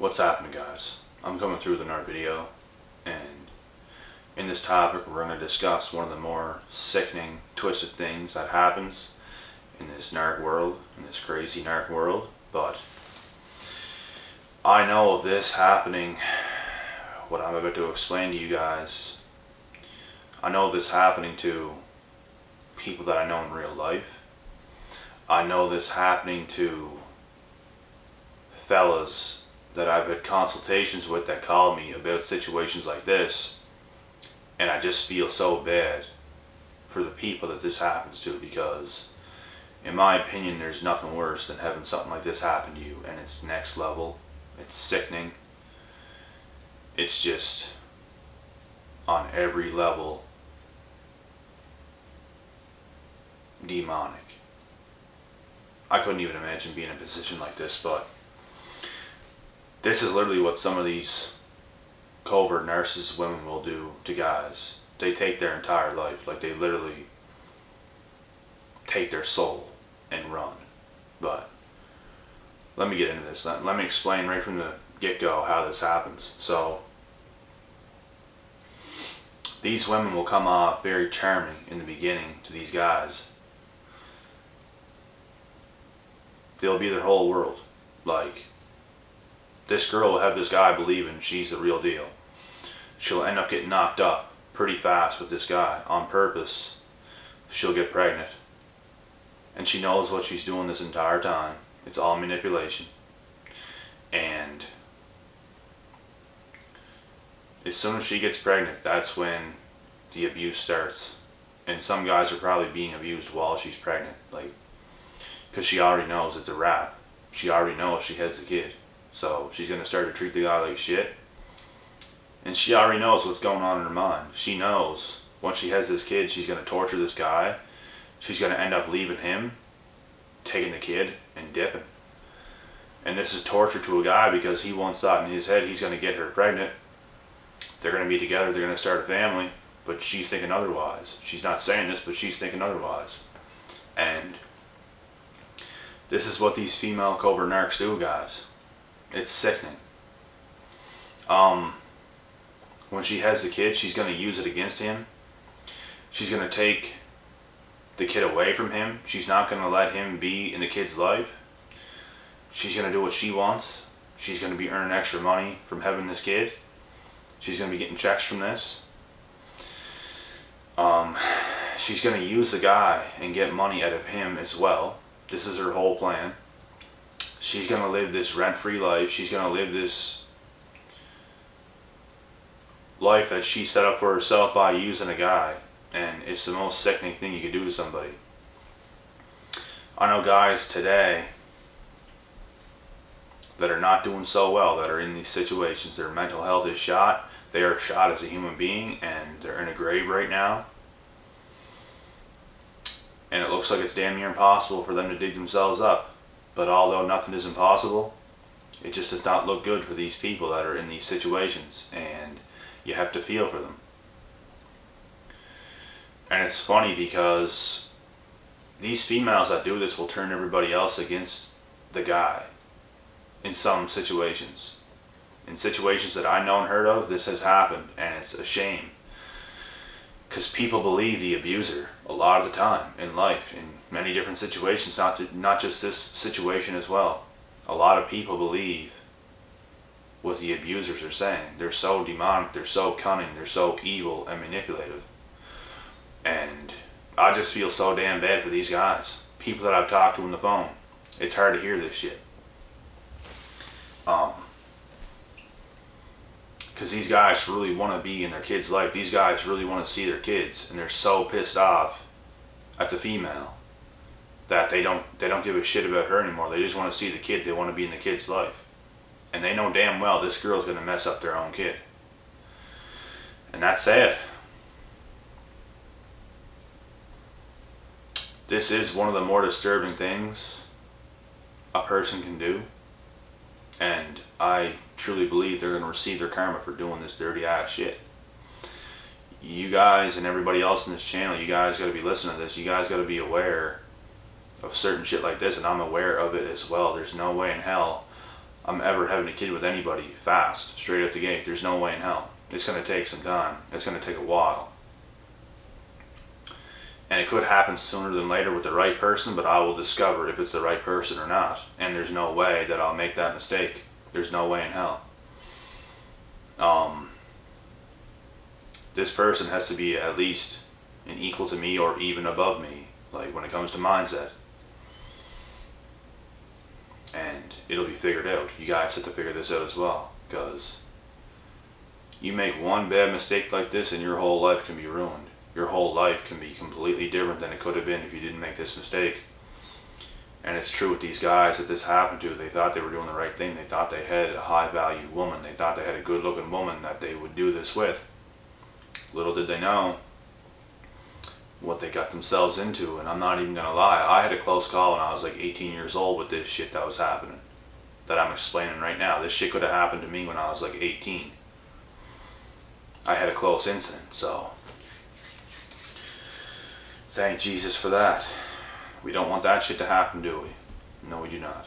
What's happening, guys? I'm coming through with another video, and in this topic we're going to discuss one of the more sickening, twisted things that happens in this narc world, in this crazy narc world. But I know of this happening, what I'm about to explain to you guys, I know of this happening to people that I know in real life. I know this happening to fellas that I've had consultations with that call me about situations like this, and I just feel so bad for the people that this happens to, because in my opinion there's nothing worse than having something like this happen to you, and it's next level. It's sickening. It's just on every level demonic. I couldn't even imagine being in a position like this, but this is literally what some of these covert narcissist women will do to guys. They take their entire life, like they literally take their soul and run. But let me get into this. Let me explain right from the get-go how this happens. So these women will come off very charming in the beginning to these guys. They'll be their whole world. Like, this girl will have this guy believing she's the real deal. She'll end up getting knocked up pretty fast with this guy on purpose. She'll get pregnant. And she knows what she's doing this entire time. It's all manipulation. And as soon as she gets pregnant, that's when the abuse starts. And some guys are probably being abused while she's pregnant. Like, because she already knows it's a wrap. She already knows she has the kid. So she's going to start to treat the guy like shit. And she already knows what's going on in her mind. She knows once she has this kid, she's going to torture this guy. She's going to end up leaving him, taking the kid, and dipping. And this is torture to a guy because he wants that in his head. He's going to get her pregnant. They're going to be together. They're going to start a family. But she's thinking otherwise. She's not saying this, but she's thinking otherwise. And this is what these female covert narcs do, guys. It's sickening. When she has the kid, she's going to use it against him. She's going to take the kid away from him. She's not going to let him be in the kid's life. She's going to do what she wants. She's going to be earning extra money from having this kid. She's going to be getting checks from this. She's going to use the guy and get money out of him as well. This is her whole plan. She's going to live this rent-free life. She's going to live this life that she set up for herself by using a guy. And it's the most sickening thing you could do to somebody. I know guys today that are not doing so well, that are in these situations. Their mental health is shot. They are shot as a human being, and they're in a grave right now. And it looks like it's damn near impossible for them to dig themselves up. But although nothing is impossible, it just does not look good for these people that are in these situations. And you have to feel for them. And it's funny because these females that do this will turn everybody else against the guy in some situations. In situations that I know and heard of, this has happened, and it's a shame. Because people believe the abuser a lot of the time in life, in many different situations, not just this situation as well. A lot of people believe what the abusers are saying. They're so demonic, they're so cunning, they're so evil and manipulative. And I just feel so damn bad for these guys. People that I've talked to on the phone. It's hard to hear this shit. Because these guys really want to be in their kids' life. These guys really want to see their kids, and they're so pissed off at the female that they don't give a shit about her anymore. They just want to see the kid. They want to be in the kid's life, and they know damn well this girl's going to mess up their own kid, and that's sad. This is one of the more disturbing things a person can do, and I truly believe they're going to receive their karma for doing this dirty ass shit. You guys and everybody else in this channel, you guys got to be listening to this. You guys got to be aware of certain shit like this, and I'm aware of it as well. There's no way in hell I'm ever having a kid with anybody fast, straight out the gate. There's no way in hell. It's going to take some time. It's going to take a while. And it could happen sooner than later with the right person, but I will discover if it's the right person or not. And there's no way that I'll make that mistake. There's no way in hell. This person has to be at least an equal to me or even above me, like when it comes to mindset. And it'll be figured out. You guys have to figure this out as well, because you make one bad mistake like this and your whole life can be ruined. Your whole life can be completely different than it could have been if you didn't make this mistake. And it's true with these guys that this happened to. They thought they were doing the right thing. They thought they had a high value woman. They thought they had a good looking woman that they would do this with. Little did they know what they got themselves into. And I'm not even gonna lie, I had a close call when I was like 18 years old with this shit that was happening, that I'm explaining right now. This shit could have happened to me when I was like 18. I had a close incident, so thank Jesus for that. We don't want that shit to happen, do we? No, we do not.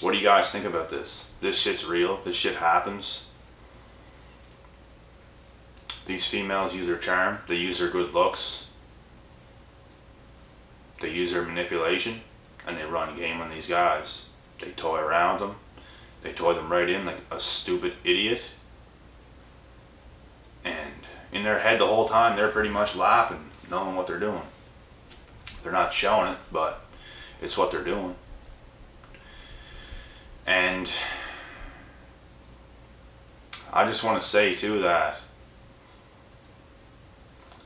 What do you guys think about this? This shit's real. This shit happens. These females use their charm. They use their good looks. They use their manipulation. And they run game on these guys. They toy around them. They toy them right in like a stupid idiot. And in their head the whole time, they're pretty much laughing, knowing what they're doing. They're not showing it, but it's what they're doing. And I just want to say too that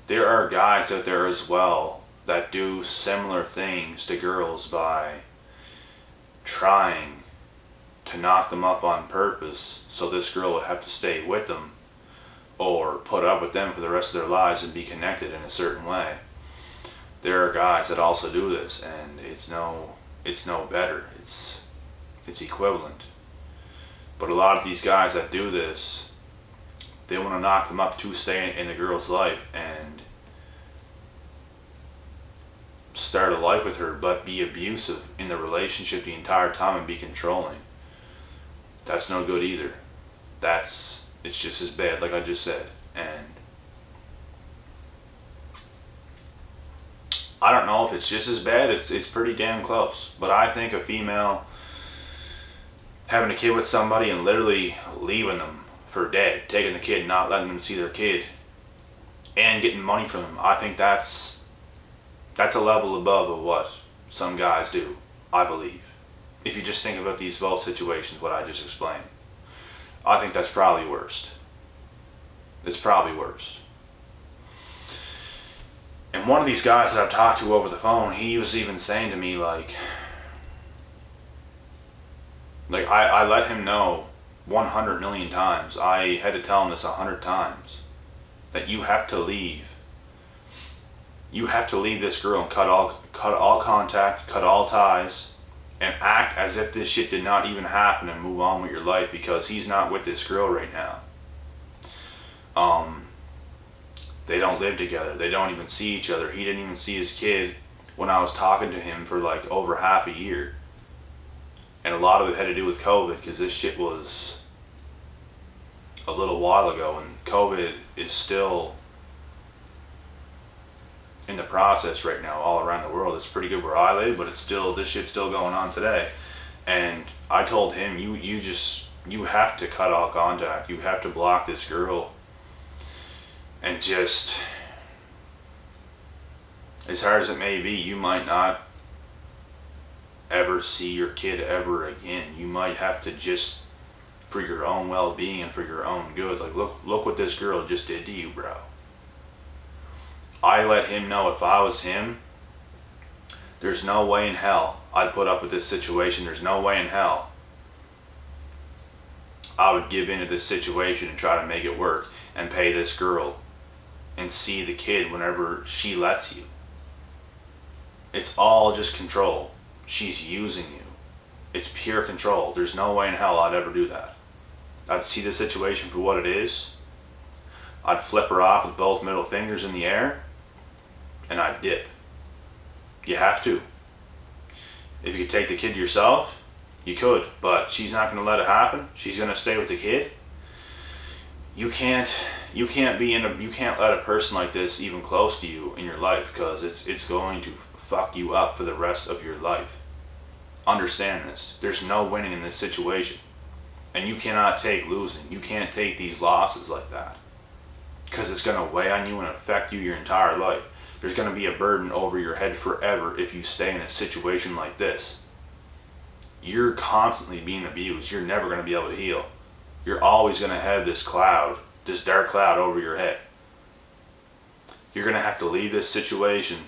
there are guys out there as well that do similar things to girls by trying to knock them up on purpose so this girl would have to stay with them or put up with them for the rest of their lives and be connected in a certain way. There are guys that also do this, and it's no better. It's equivalent. But a lot of these guys that do this, they want to knock them up to stay in the girl's life and start a life with her, but be abusive in the relationship the entire time and be controlling. That's no good either. It's just as bad, like I just said. And I don't know if it's just as bad. It's pretty damn close. But I think a female having a kid with somebody and literally leaving them for dead, taking the kid, not letting them see their kid, and getting money from them, I think that's a level above of what some guys do, I believe. If you just think about these both situations, what I just explained, I think that's probably worst. It's probably worst. And one of these guys that I've talked to over the phone, he was even saying to me like I let him know 100 million times. I had to tell him this 100 times. That you have to leave. You have to leave this girl and cut all contact, cut all ties, and act as if this shit did not even happen and move on with your life, because he's not with this girl right now. They don't live together. They don't even see each other. He didn't even see his kid when I was talking to him for like over half a year. And a lot of it had to do with COVID, because this shit was a little while ago, and COVID is still in the process right now all around the world. It's pretty good where I live, but this shit's still going on today. And I told him, you have to cut all contact. You have to block this girl. And just, as hard as it may be, you might not ever see your kid ever again. You might have to, just for your own well-being and for your own good, like look what this girl just did to you, bro. I let him know if I was him, there's no way in hell I'd put up with this situation. There's no way in hell I would give into this situation and try to make it work and pay this girl and see the kid whenever she lets you. It's all just control. She's using you. It's pure control. There's no way in hell I'd ever do that. I'd see the situation for what it is. I'd flip her off with both middle fingers in the air, and I'd dip. You have to. If you could take the kid yourself, you could, but she's not going to let it happen. She's going to stay with the kid. You can't let a person like this even close to you in your life, because it's going to fuck you up for the rest of your life. Understand this. There's no winning in this situation. And you cannot take losing. You can't take these losses like that, because it's going to weigh on you and affect you your entire life. There's going to be a burden over your head forever if you stay in a situation like this. You're constantly being abused. You're never going to be able to heal. You're always going to have this cloud, this dark cloud over your head. You're going to have to leave this situation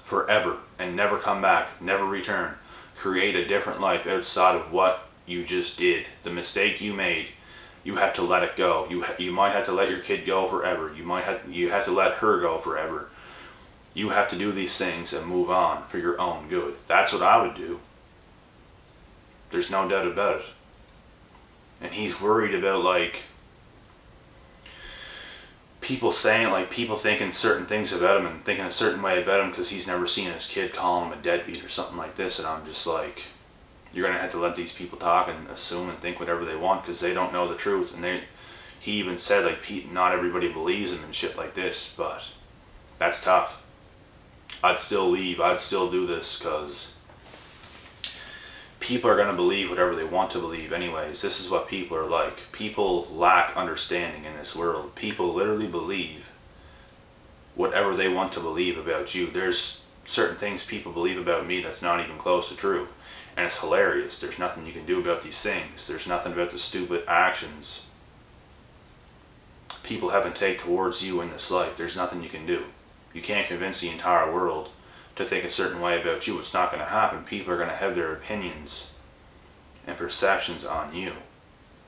forever and never come back, never return. Create a different life outside of what you just did. The mistake you made, you have to let it go. You might have to let your kid go forever. You have to let her go forever. You have to do these things and move on for your own good. That's what I would do. There's no doubt about it. And he's worried about, like, people saying, like, people thinking certain things about him and thinking a certain way about him because he's never seen his kid call him a deadbeat or something like this. And I'm just like, you're going to have to let these people talk and assume and think whatever they want, because they don't know the truth. And he even said, like, not everybody believes him and shit like this, but that's tough. I'd still leave. I'd still do this, because people are going to believe whatever they want to believe anyways. This is what people are like. People lack understanding in this world. People literally believe whatever they want to believe about you. There's certain things people believe about me that's not even close to true. And it's hilarious. There's nothing you can do about these things. There's nothing about the stupid actions people have and take towards you in this life. There's nothing you can do. You can't convince the entire world to think a certain way about you. It's not going to happen. People are going to have their opinions and perceptions on you,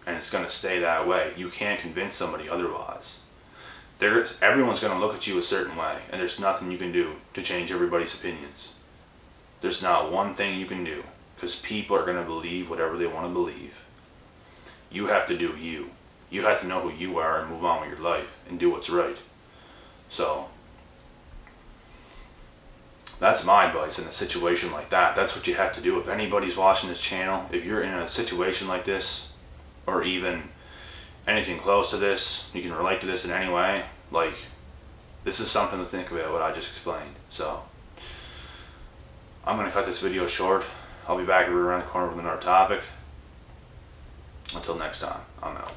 and it's going to stay that way. You can't convince somebody otherwise. Everyone's going to look at you a certain way, and there's nothing you can do to change everybody's opinions. There's not one thing you can do, because people are going to believe whatever they want to believe. You have to do you. You have to know who you are and move on with your life and do what's right. So that's my advice in a situation like that. That's what you have to do. If anybody's watching this channel, if you're in a situation like this, or even anything close to this, you can relate to this in any way, like, this is something to think about, what I just explained. So I'm going to cut this video short. I'll be back around the corner with another topic. Until next time, I'm out.